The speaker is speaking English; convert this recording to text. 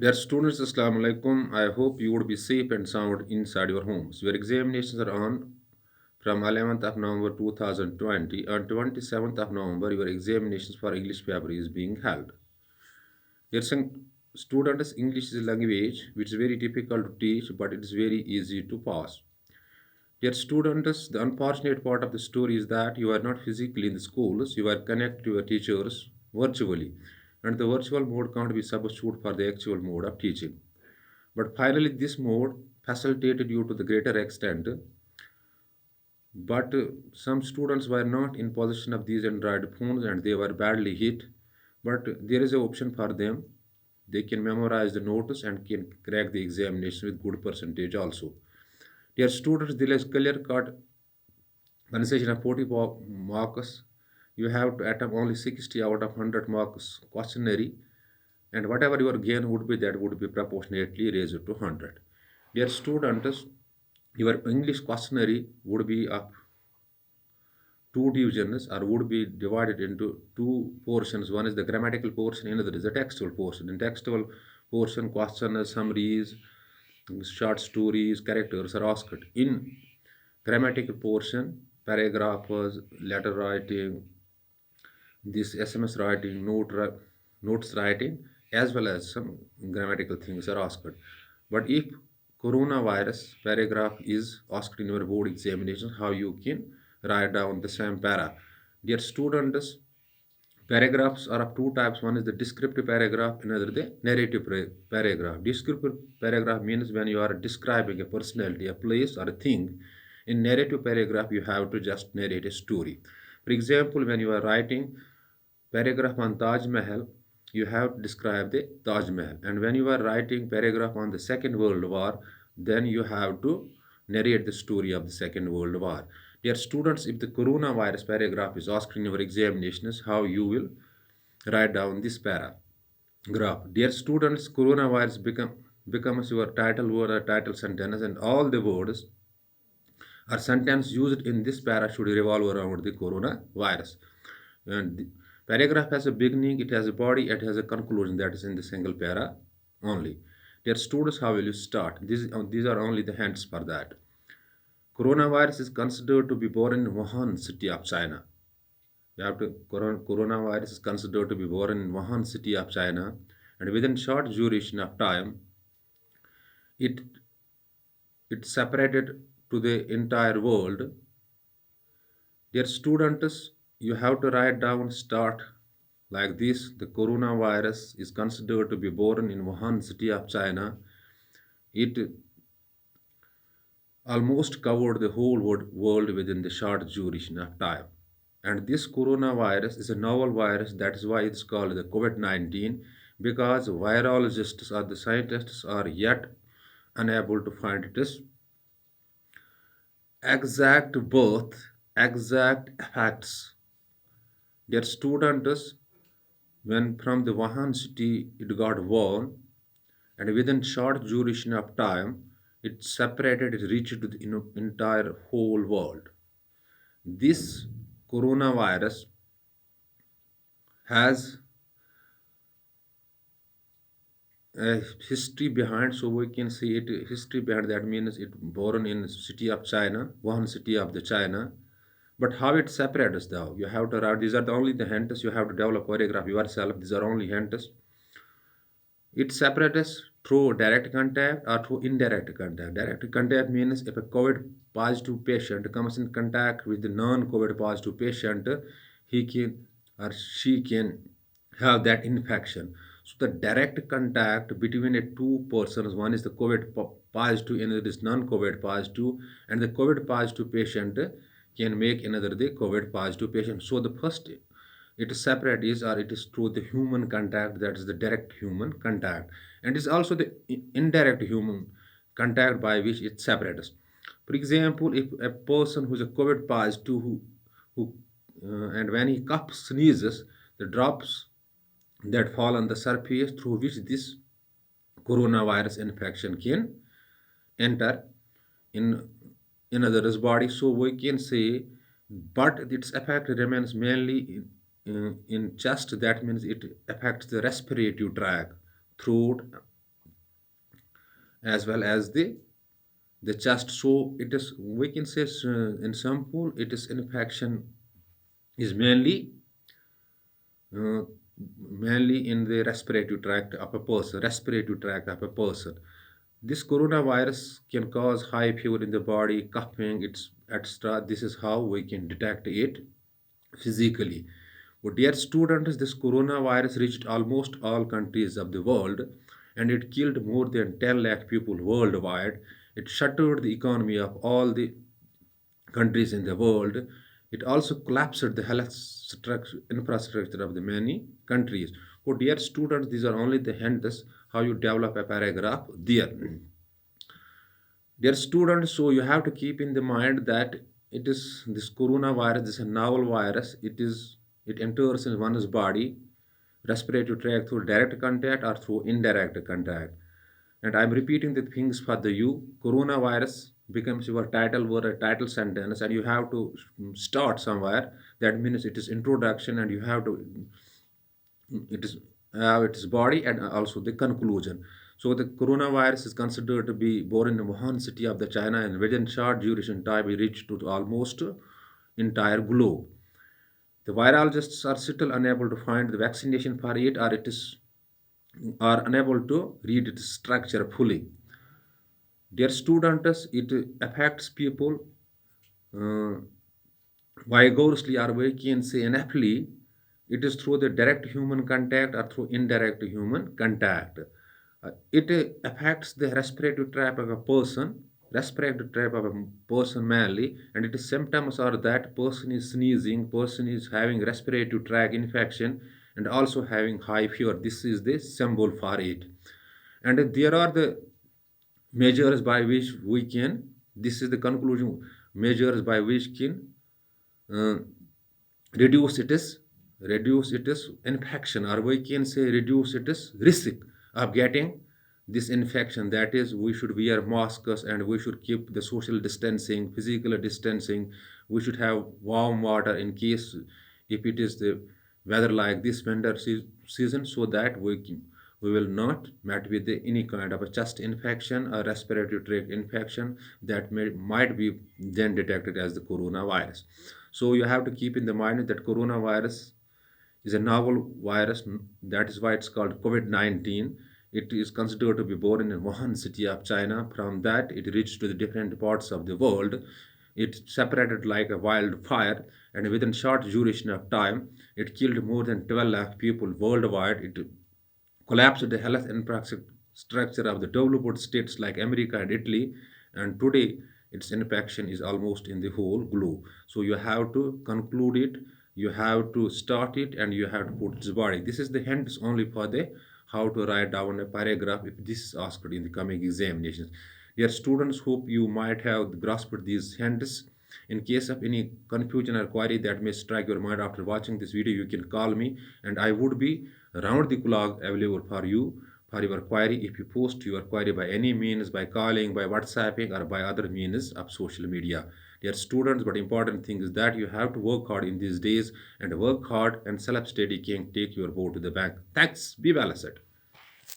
Dear students, Assalamu alaikum. I hope you would be safe and sound inside your homes. Your examinations are on from 11th of November 2020. On 27th of November, your examinations for English paper is being held. Dear students, English is a language which is very difficult to teach, but it is very easy to pass. Dear students, the unfortunate part of the story is that you are not physically in the schools, you are connected to your teachers virtually, and the virtual mode can't be substituted for the actual mode of teaching. But finally, this mode facilitated you to the greater extent. But some students were not in possession of these Android phones and they were badly hit. But there is an option for them. They can memorize the notes and can crack the examination with good percentage also. Dear students, there is clear cut concession of 40 marks. You have to attempt only 60 out of 100 marks questionnaire, and whatever your gain would be, that would be proportionately raised to 100. Dear students, your English questionnaire would be of two divisions or would be divided into two portions. One is the grammatical portion, another is the textual portion. In textual portion, questions, summaries, short stories, characters are asked. In grammatical portion, paragraphs, letter writing, this SMS writing, notes writing, as well as some grammatical things are asked. But if coronavirus paragraph is asked in your board examination, how you can write down the same para? Dear students, paragraphs are of two types. One is the descriptive paragraph, another the narrative paragraph. Descriptive paragraph means when you are describing a personality, a place, or a thing. In narrative paragraph, you have to just narrate a story. For example, when you are writing paragraph on Taj Mahal, you have to describe the Taj Mahal. And when you are writing paragraph on the Second World War, then you have to narrate the story of the Second World War. Dear students, if the coronavirus paragraph is asked in your examinations, how you will write down this paragraph. Dear students, coronavirus becomes your title word or title sentence, and all the words or sentence used in this para should revolve around the coronavirus. And the paragraph has a beginning, it has a body, it has a conclusion that is in the single para only. Dear students, how will you start? These are only the hints for that. Coronavirus is considered to be born in Wuhan city of China. You have to, coronavirus is considered to be born in Wuhan city of China, and within short duration of time, it it separated to the entire world. Dear students, you have to write down start like this. The coronavirus is considered to be born in Wuhan city of China. It almost covered the whole world within the short duration of time. And this coronavirus is a novel virus, that is why it's called the COVID 19, because virologists or the scientists are yet unable to find its exact birth, exact effects. Their students, when from the Wuhan city it got born, and within short duration of time, it separated, it reached to the entire whole world. This coronavirus has a history behind, so we can see it history behind. That means it born in city of China, Wuhan city of the China. But how it separates though, you have to write. These are the only the hints. You have to develop choreograph yourself. These are only hints. It separates through direct contact or through indirect contact. Direct contact means if a COVID positive patient comes in contact with the non-COVID positive patient, he can or she can have that infection. So the direct contact between a two persons, one is the COVID positive, another is non-COVID positive, and the COVID positive patient can make another the COVID positive patient. So the first it is separate is or it is through the human contact, that is the direct human contact, and it's also the indirect human contact by which it separates. For example, if a person who's a COVID positive who and when he coughs, sneezes, the drops that fall on the surface through which this coronavirus infection can enter in another's body. So we can say, but its effect remains mainly in chest. That means it affects the respiratory tract, throat, as well as the chest. So it is, we can say, in simple, it is infection is uh, mainly in the respiratory tract of a person. Respiratory tract of a person. This coronavirus can cause high fever in the body, coughing, it's etc. This is how we can detect it physically. But dear students, this coronavirus reached almost all countries of the world and it killed more than 10 lakh people worldwide. It shuttered the economy of all the countries in the world. It also collapsed the health infrastructure of the many countries. For dear students, these are only the hints how you develop a paragraph there. Dear students, so you have to keep in the mind that it is this coronavirus, this is a novel virus. It enters in one's body, respiratory tract through direct contact or through indirect contact. And I'm repeating the things for the you. Coronavirus becomes your title word, a title sentence, and you have to start somewhere. That means it is introduction, and you have to it is its body and also the conclusion. So the coronavirus is considered to be born in the Wuhan city of the China, and within short duration time it reached to almost entire globe. The virologists are still unable to find the vaccination for it, or it is are unable to read its structure fully. Dear students, it affects people uh, vigorously, or we can say inaptly. It is through the direct human contact or through indirect human contact. It affects the respiratory tract of a person, respiratory tract of a person mainly, and its symptoms are that person is sneezing, person is having respiratory tract infection, and also having high fever. This is the symbol for it. And there are the measures by which we can, this is the conclusion, measures by which can uh, reduce it is infection, or we can say reduce it is risk of getting this infection. That is, we should wear masks and we should keep the social distancing, physical distancing. We should have warm water in case if it is the weather like this winter season, so that we will not met with any kind of a chest infection or respiratory tract infection that might be then detected as the coronavirus. So you have to keep in the mind that coronavirus is a novel virus. That is why it's called COVID-19. It is considered to be born in Wuhan city of China. From that, it reached to the different parts of the world. It separated like a wildfire, and within short duration of time, it killed more than 12 lakh people worldwide. It collapsed the health infrastructure of the developed states like America and Italy, and today its infection is almost in the whole globe. So you have to conclude it, you have to start it, and you have to put its body. This is the hints only for the how to write down a paragraph if this is asked in the coming examinations. Dear students, hope you might have grasped these hints. In case of any confusion or query that may strike your mind after watching this video, you can call me and I would be round the clock available for you for your query. If you post your query by any means, by calling, by WhatsApping, or by other means of social media. Dear students, but important thing is that you have to work hard in these days, and work hard and self-study can take your board to the bank. Thanks. Be well, asset.